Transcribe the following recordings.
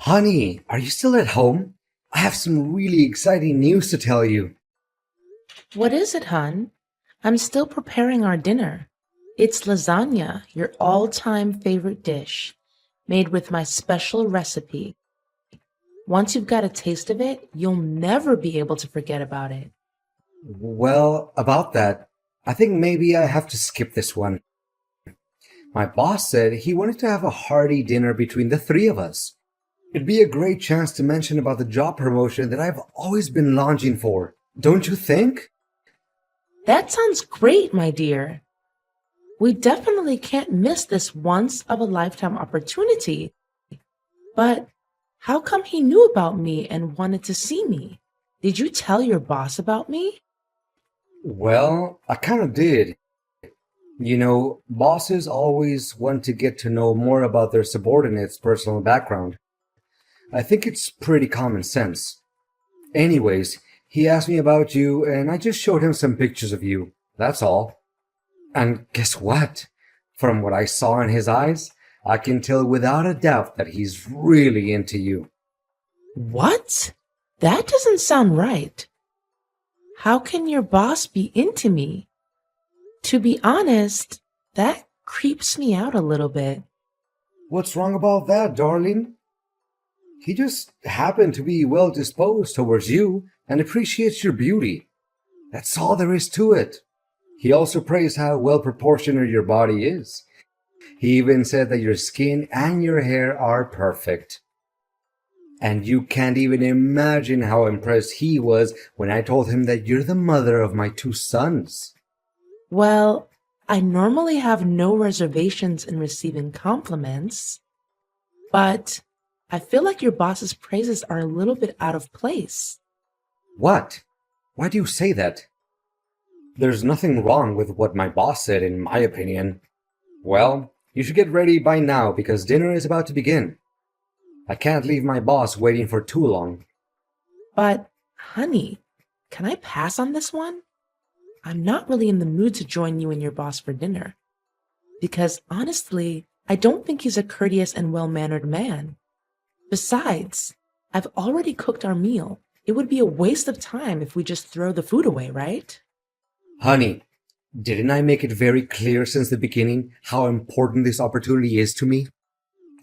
Honey, are you still at home? I have some really exciting news to tell you. What is it, hun? I'm still preparing our dinner. It's lasagna, your all-time favorite dish, made with my special recipe. Once you've got a taste of it, you'll never be able to forget about it. Well, about that, I think maybe I have to skip this one. My boss said he wanted to have a hearty dinner between the three of us. It'd be a great chance to mention about the job promotion that I've always been longing for. Don't you think? That sounds great, my dear. We definitely can't miss this once-of-a-lifetime opportunity. But how come he knew about me and wanted to see me? Did you tell your boss about me? Well, I kind of did. Bosses always want to get to know more about their subordinates' personal background. I think it's pretty common sense. Anyways, he asked me about you, and I just showed him some pictures of you. That's all. And guess what? From what I saw in his eyes, I can tell without a doubt that he's really into you. What? That doesn't sound right. How can your boss be into me? To be honest, that creeps me out a little bit. What's wrong about that, darling? He just happened to be well disposed towards you and appreciates your beauty. That's all there is to it. He also praised how well proportioned your body is. He even said that your skin and your hair are perfect. And you can't even imagine how impressed he was when I told him that you're the mother of my two sons. Well, I normally have no reservations in receiving compliments, but I feel like your boss's praises are a little bit out of place. What? Why do you say that? There's nothing wrong with what my boss said, in my opinion. Well, you should get ready by now because dinner is about to begin. I can't leave my boss waiting for too long. But, honey, can I pass on this one? I'm not really in the mood to join you and your boss for dinner. Because honestly, I don't think he's a courteous and well-mannered man. Besides, I've already cooked our meal. It would be a waste of time if we just throw the food away, right? Honey, didn't I make it very clear since the beginning how important this opportunity is to me?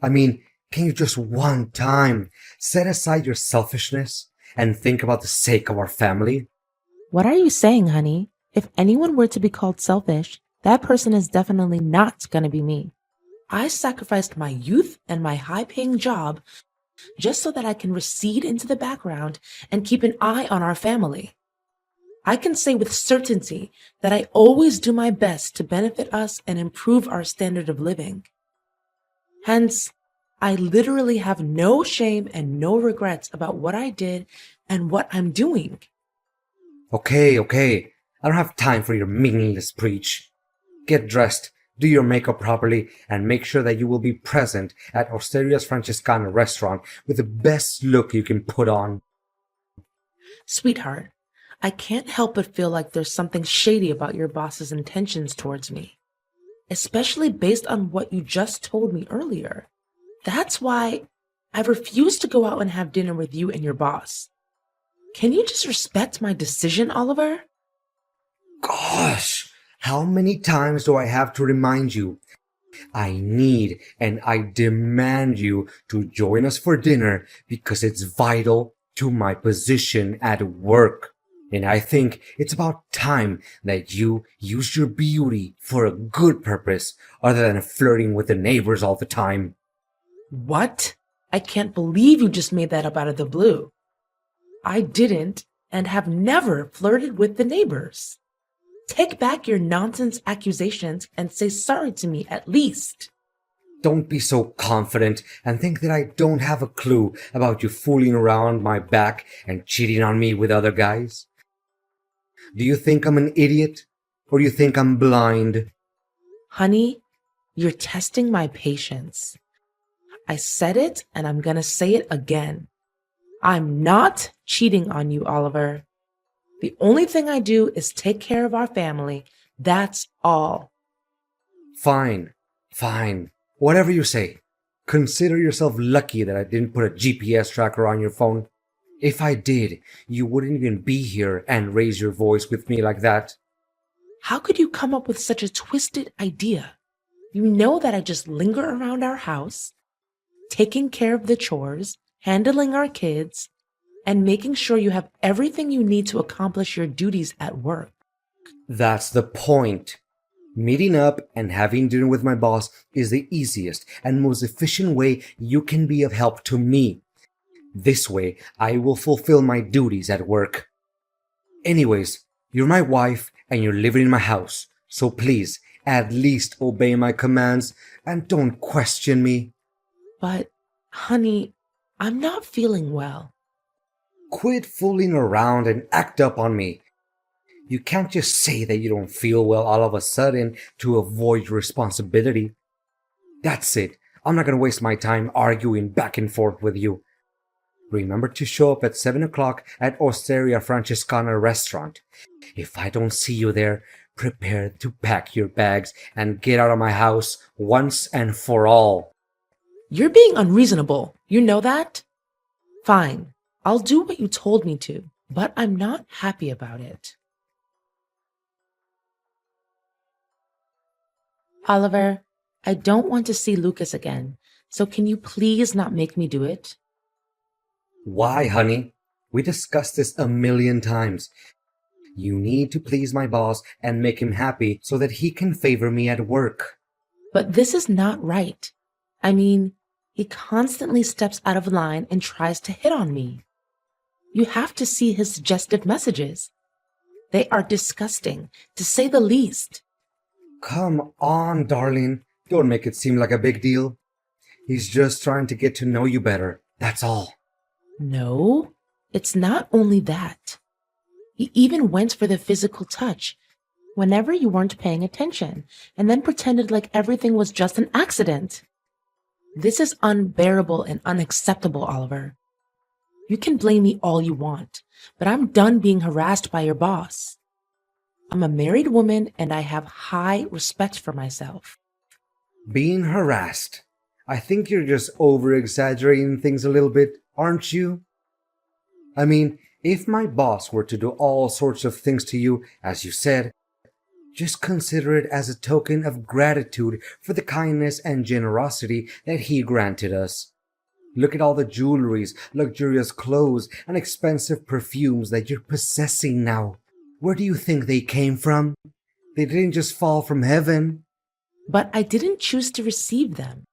I mean, can you just one time set aside your selfishness and think about the sake of our family? What are you saying, honey? If anyone were to be called selfish, that person is definitely not going to be me. I sacrificed my youth and my high-paying job just so that I can recede into the background and keep an eye on our family. I can say with certainty that I always do my best to benefit us and improve our standard of living. Hence, I literally have no shame and no regrets about what I did and what I'm doing. Okay. I don't have time for your meaningless preach. Get dressed, do your makeup properly, and make sure that you will be present at Osteria's Francescana restaurant with the best look you can put on. Sweetheart, I can't help but feel like there's something shady about your boss's intentions towards me, especially based on what you just told me earlier. That's why I refuse to go out and have dinner with you and your boss. Can you just respect my decision, Oliver? Gosh, how many times do I have to remind you? I need and I demand you to join us for dinner because it's vital to my position at work. And I think it's about time that you use your beauty for a good purpose other than flirting with the neighbors all the time. What? I can't believe you just made that up out of the blue. I didn't and have never flirted with the neighbors. Take back your nonsense accusations and say sorry to me at least. Don't be so confident and think that I don't have a clue about you fooling around my back and cheating on me with other guys. Do you think I'm an idiot? Or do you think I'm blind? Honey, you're testing my patience. I said it and I'm gonna say it again. I'm not cheating on you, Oliver. The only thing I do is take care of our family. That's all. Fine. Whatever you say. Consider yourself lucky that I didn't put a GPS tracker on your phone. If I did, you wouldn't even be here and raise your voice with me like that. How could you come up with such a twisted idea? You know that I just linger around our house, taking care of the chores, handling our kids, and making sure you have everything you need to accomplish your duties at work. That's the point. Meeting up and having dinner with my boss is the easiest and most efficient way you can be of help to me. This way, I will fulfill my duties at work. Anyways, you're my wife and you're living in my house, so please, at least obey my commands and don't question me. But, honey, I'm not feeling well. Quit fooling around and act up on me. You can't just say that you don't feel well all of a sudden to avoid your responsibility. That's it. I'm not going to waste my time arguing back and forth with you. Remember to show up at 7 o'clock at Osteria Francescana restaurant. If I don't see you there, prepare to pack your bags and get out of my house once and for all. You're being unreasonable. You know that? Fine. I'll do what you told me to, but I'm not happy about it. Oliver, I don't want to see Lucas again, so can you please not make me do it? Why, honey? We discussed this a million times. You need to please my boss and make him happy so that he can favor me at work. But this is not right. I mean, he constantly steps out of line and tries to hit on me. You have to see his suggestive messages. They are disgusting, to say the least. Come on, darling. Don't make it seem like a big deal. He's just trying to get to know you better. That's all. No, it's not only that. He even went for the physical touch whenever you weren't paying attention and then pretended like everything was just an accident. This is unbearable and unacceptable, Oliver. You can blame me all you want, but I'm done being harassed by your boss. I'm a married woman and I have high respect for myself. Being harassed. I think you're just over-exaggerating things a little bit, aren't you? I mean, if my boss were to do all sorts of things to you, as you said, just consider it as a token of gratitude for the kindness and generosity that he granted us. Look at all the jewelries, luxurious clothes, and expensive perfumes that you're possessing now. Where do you think they came from? They didn't just fall from heaven. But I didn't choose to receive them.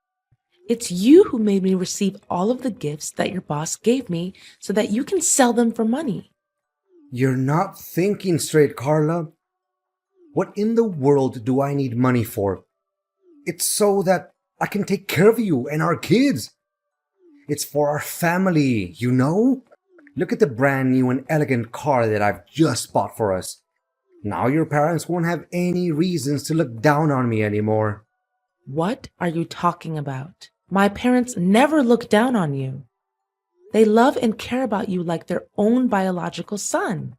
It's you who made me receive all of the gifts that your boss gave me so that you can sell them for money. You're not thinking straight, Carla. What in the world do I need money for? It's so that I can take care of you and our kids. It's for our family, you know? Look at the brand new and elegant car that I've just bought for us. Now your parents won't have any reasons to look down on me anymore. What are you talking about? My parents never look down on you. They love and care about you like their own biological son.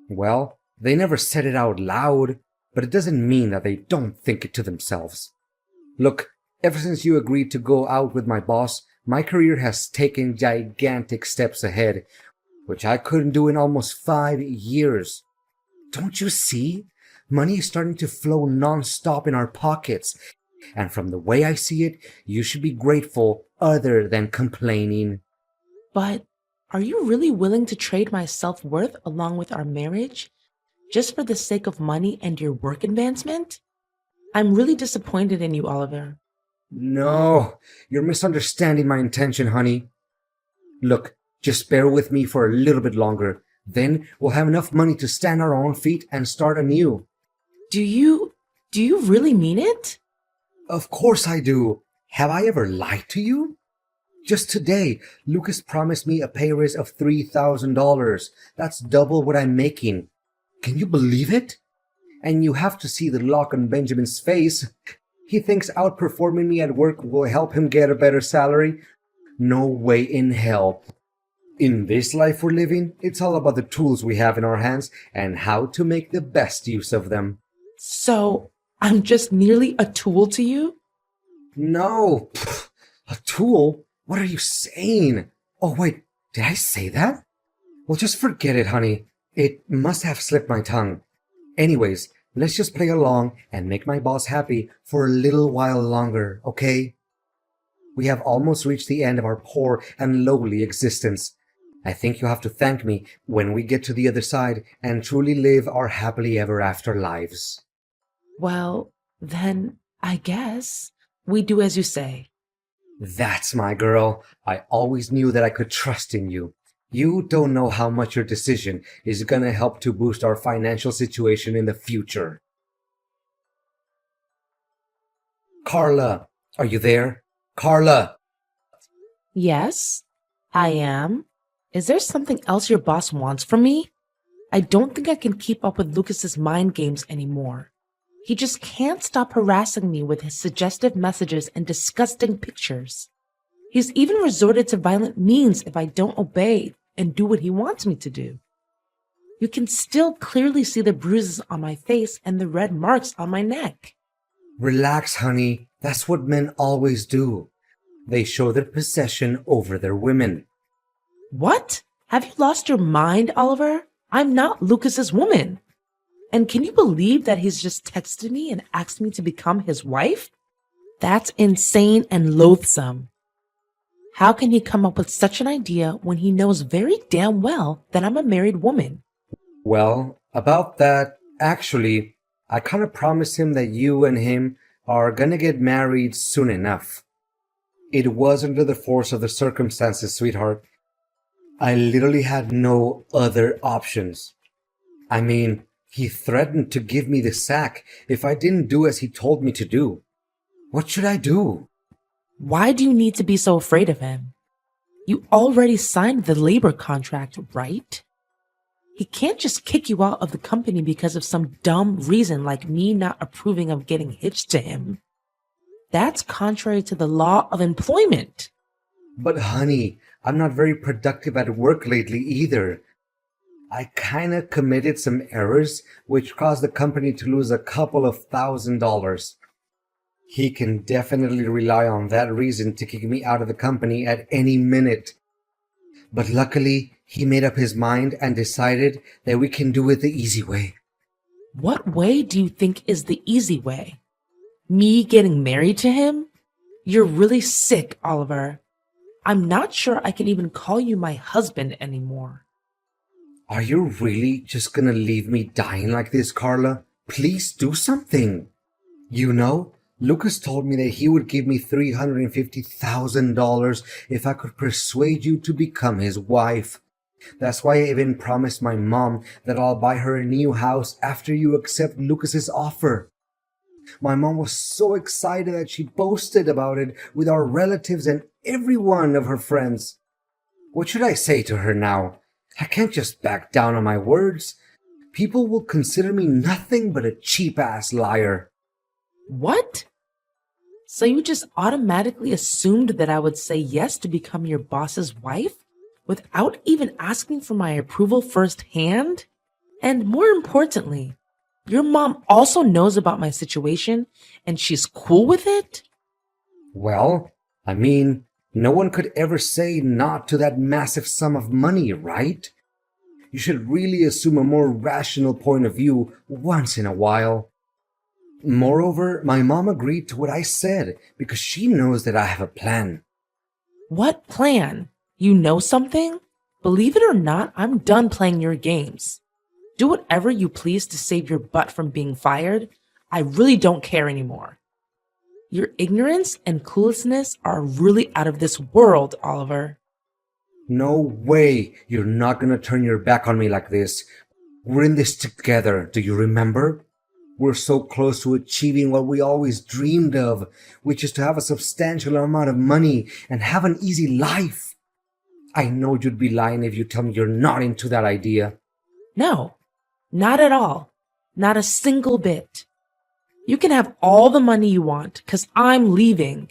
Well, they never said it out loud, but it doesn't mean that they don't think it to themselves. Look, ever since you agreed to go out with my boss, my career has taken gigantic steps ahead, which I couldn't do in almost 5 years. Don't you see? Money is starting to flow non-stop in our pockets. And from the way I see it, you should be grateful other than complaining. But are you really willing to trade my self-worth along with our marriage just for the sake of money and your work advancement? I'm really disappointed in you, Oliver. No, you're misunderstanding my intention, honey. Look, just bear with me for a little bit longer. Then we'll have enough money to stand on our own feet and start anew. Do you really mean it? Of course I do. Have I ever lied to you? Just today, Lucas promised me a pay raise of $3,000. That's double what I'm making. Can you believe it? And you have to see the look on Benjamin's face. He thinks outperforming me at work will help him get a better salary. No way in hell. In this life we're living, it's all about the tools we have in our hands and how to make the best use of them. So, I'm just merely a tool to you? No, A tool? What are you saying? Oh, wait, did I say that? Well, just forget it, honey. It must have slipped my tongue. Anyways, let's just play along and make my boss happy for a little while longer, okay? We have almost reached the end of our poor and lowly existence. I think you have to thank me when we get to the other side and truly live our happily ever after lives. Well, then I guess we do as you say. That's my girl. I always knew that I could trust in you. You don't know how much your decision is gonna help to boost our financial situation in the future. Carla, are you there? Carla! Yes, I am. Is there something else your boss wants from me? I don't think I can keep up with Lucas's mind games anymore. He just can't stop harassing me with his suggestive messages and disgusting pictures. He's even resorted to violent means if I don't obey and do what he wants me to do. You can still clearly see the bruises on my face and the red marks on my neck. Relax, honey. That's what men always do. They show their possession over their women. What? Have you lost your mind, Oliver? I'm not Lucas's woman. And can you believe that he's just texted me and asked me to become his wife? That's insane and loathsome. How can he come up with such an idea when he knows very damn well that I'm a married woman? Well, about that, actually, I kind of promised him that you and him are gonna get married soon enough. It was under the force of the circumstances, sweetheart. I literally had no other options. I mean, he threatened to give me the sack if I didn't do as he told me to do. What should I do? Why do you need to be so afraid of him? You already signed the labor contract, right? He can't just kick you out of the company because of some dumb reason like me not approving of getting hitched to him. That's contrary to the law of employment. But honey, I'm not very productive at work lately either. I kinda committed some errors which caused the company to lose a couple of $1,000s. He can definitely rely on that reason to kick me out of the company at any minute. But luckily, he made up his mind and decided that we can do it the easy way. What way do you think is the easy way? Me getting married to him? You're really sick, Oliver. I'm not sure I can even call you my husband anymore. Are you really just gonna leave me dying like this, Carla? Please do something. You know, Lucas told me that he would give me $350,000 if I could persuade you to become his wife. That's why I even promised my mom that I'll buy her a new house after you accept Lucas's offer. My mom was so excited that she boasted about it with our relatives and every one of her friends. What should I say to her now? I can't just back down on my words. People will consider me nothing but a cheap-ass liar. What? So you just automatically assumed that I would say yes to become your boss's wife without even asking for my approval firsthand? And more importantly, your mom also knows about my situation and she's cool with it? Well, I mean, no one could ever say not to that massive sum of money, right? You should really assume a more rational point of view once in a while. Moreover, my mom agreed to what I said because she knows that I have a plan. What plan? You know something? Believe it or not, I'm done playing your games. Do whatever you please to save your butt from being fired. I really don't care anymore. Your ignorance and cluelessness are really out of this world, Oliver. No way you're not gonna turn your back on me like this. We're in this together, do you remember? We're so close to achieving what we always dreamed of, which is to have a substantial amount of money and have an easy life. I know you'd be lying if you tell me you're not into that idea. No, not at all. Not a single bit. You can have all the money you want, 'cause I'm leaving.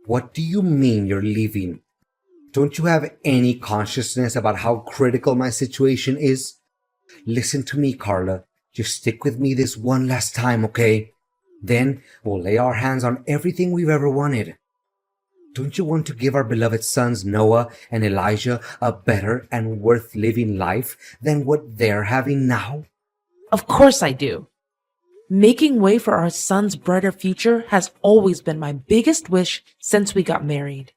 What do you mean you're leaving? Don't you have any consciousness about how critical my situation is? Listen to me, Carla. Just stick with me this one last time, okay? Then we'll lay our hands on everything we've ever wanted. Don't you want to give our beloved sons Noah and Elijah a better and worth living life than what they're having now? Of course I do. Making way for our son's brighter future has always been my biggest wish since we got married.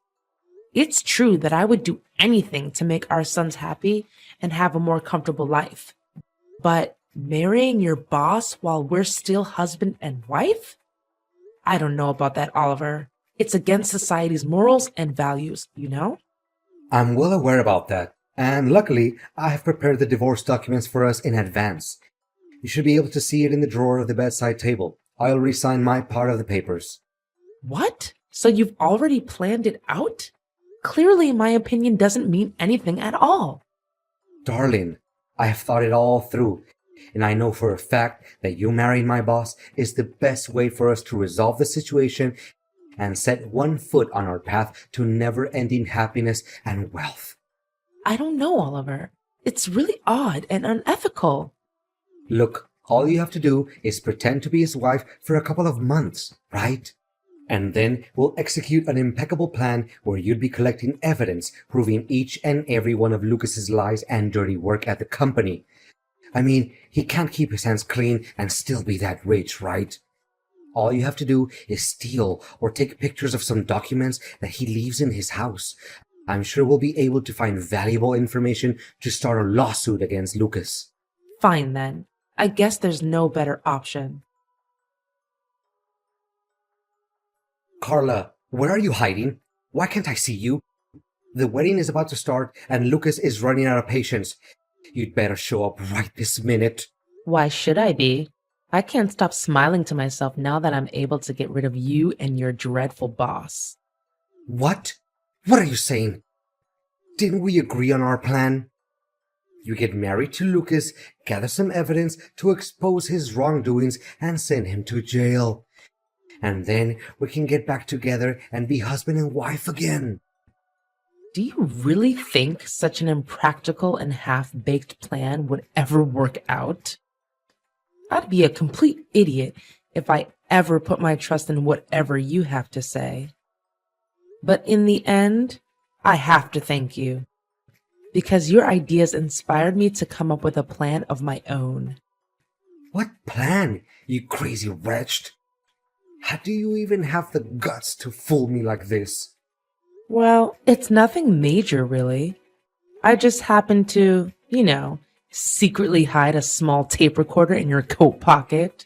It's true that I would do anything to make our sons happy and have a more comfortable life. But marrying your boss while we're still husband and wife? I don't know about that, Oliver. It's against society's morals and values, you know? I'm well aware about that, and luckily, I have prepared the divorce documents for us in advance. You should be able to see it in the drawer of the bedside table. I already signed my part of the papers. What? So you've already planned it out? Clearly, my opinion doesn't mean anything at all. Darling, I have thought it all through, and I know for a fact that you marrying my boss is the best way for us to resolve the situation and set one foot on our path to never-ending happiness and wealth. I don't know, Oliver. It's really odd and unethical. Look, all you have to do is pretend to be his wife for a couple of months, right? And then we'll execute an impeccable plan where you'd be collecting evidence proving each and every one of Lucas's lies and dirty work at the company. I mean, he can't keep his hands clean and still be that rich, right? All you have to do is steal or take pictures of some documents that he leaves in his house. I'm sure we'll be able to find valuable information to start a lawsuit against Lucas. Fine then. I guess there's no better option. Carla, where are you hiding? Why can't I see you? The wedding is about to start and Lucas is running out of patience. You'd better show up right this minute. Why should I be? I can't stop smiling to myself now that I'm able to get rid of you and your dreadful boss. What? What are you saying? Didn't we agree on our plan? You get married to Lucas, gather some evidence to expose his wrongdoings, and send him to jail. And then we can get back together and be husband and wife again. Do you really think such an impractical and half-baked plan would ever work out? I'd be a complete idiot if I ever put my trust in whatever you have to say. But in the end, I have to thank you, because your ideas inspired me to come up with a plan of my own. What plan, you crazy wretch? How do you even have the guts to fool me like this? Well, it's nothing major, really. I just happened to, secretly hide a small tape recorder in your coat pocket.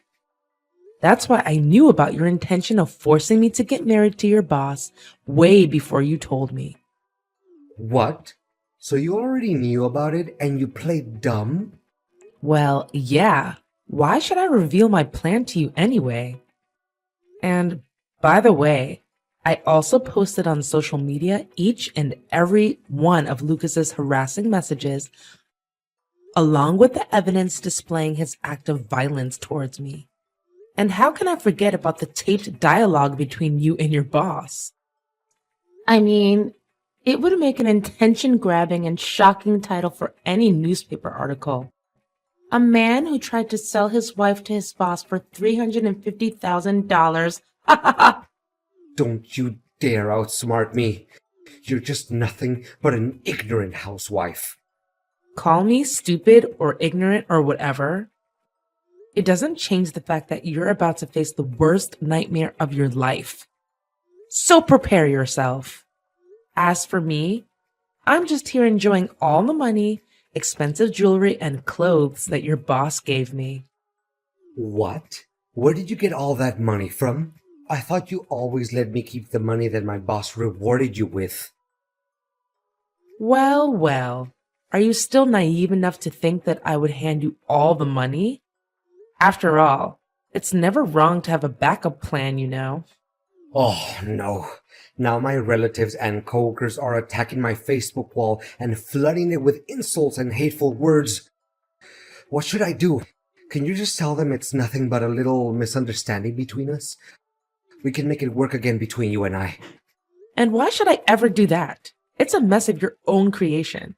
That's why I knew about your intention of forcing me to get married to your boss way before you told me. What? So you already knew about it and you played dumb? Well, yeah. Why should I reveal my plan to you anyway? And by the way, I also posted on social media each and every one of Lucas's harassing messages, along with the evidence displaying his act of violence towards me. And how can I forget about the taped dialogue between you and your boss? I mean, it would make an attention-grabbing and shocking title for any newspaper article. A man who tried to sell his wife to his boss for $350,000. Ha ha ha! Don't you dare outsmart me. You're just nothing but an ignorant housewife. Call me stupid or ignorant or whatever. It doesn't change the fact that you're about to face the worst nightmare of your life. So prepare yourself. As for me, I'm just here enjoying all the money, expensive jewelry, and clothes that your boss gave me. What? Where did you get all that money from? I thought you always let me keep the money that my boss rewarded you with. Well, well. Are you still naive enough to think that I would hand you all the money? After all, it's never wrong to have a backup plan, you know. Oh, no. Now my relatives and coworkers are attacking my Facebook wall and flooding it with insults and hateful words. What should I do? Can you just tell them it's nothing but a little misunderstanding between us? We can make it work again between you and I. And why should I ever do that? It's a mess of your own creation.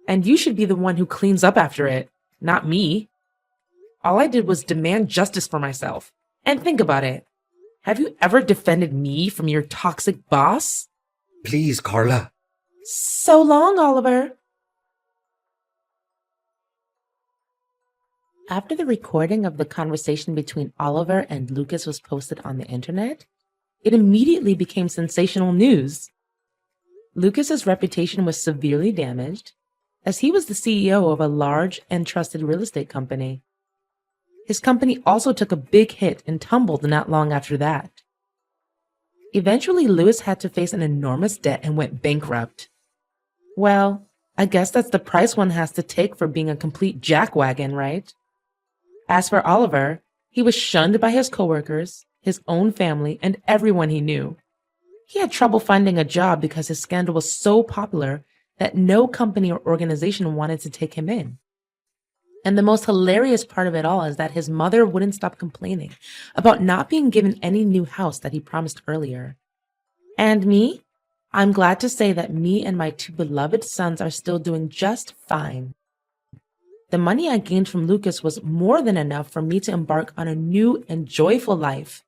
And you should be the one who cleans up after it, not me. All I did was demand justice for myself. And think about it. Have you ever defended me from your toxic boss? Please, Carla. So long, Oliver. After the recording of the conversation between Oliver and Lucas was posted on the internet, it immediately became sensational news. Lucas's reputation was severely damaged, as he was the CEO of a large and trusted real estate company. His company also took a big hit and tumbled not long after that. Eventually, Lewis had to face an enormous debt and went bankrupt. Well, I guess that's the price one has to take for being a complete jackwagon, right? As for Oliver, he was shunned by his coworkers, his own family, and everyone he knew. He had trouble finding a job because his scandal was so popular that no company or organization wanted to take him in. And the most hilarious part of it all is that his mother wouldn't stop complaining about not being given any new house that he promised earlier. And me? I'm glad to say that me and my two beloved sons are still doing just fine. The money I gained from Lucas was more than enough for me to embark on a new and joyful life.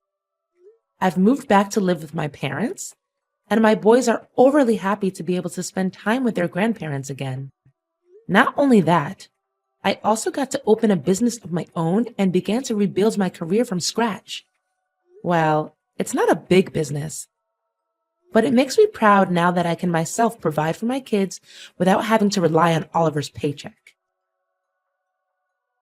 I've moved back to live with my parents, and my boys are overly happy to be able to spend time with their grandparents again. Not only that, I also got to open a business of my own and began to rebuild my career from scratch. Well, it's not a big business, but it makes me proud now that I can myself provide for my kids without having to rely on Oliver's paycheck.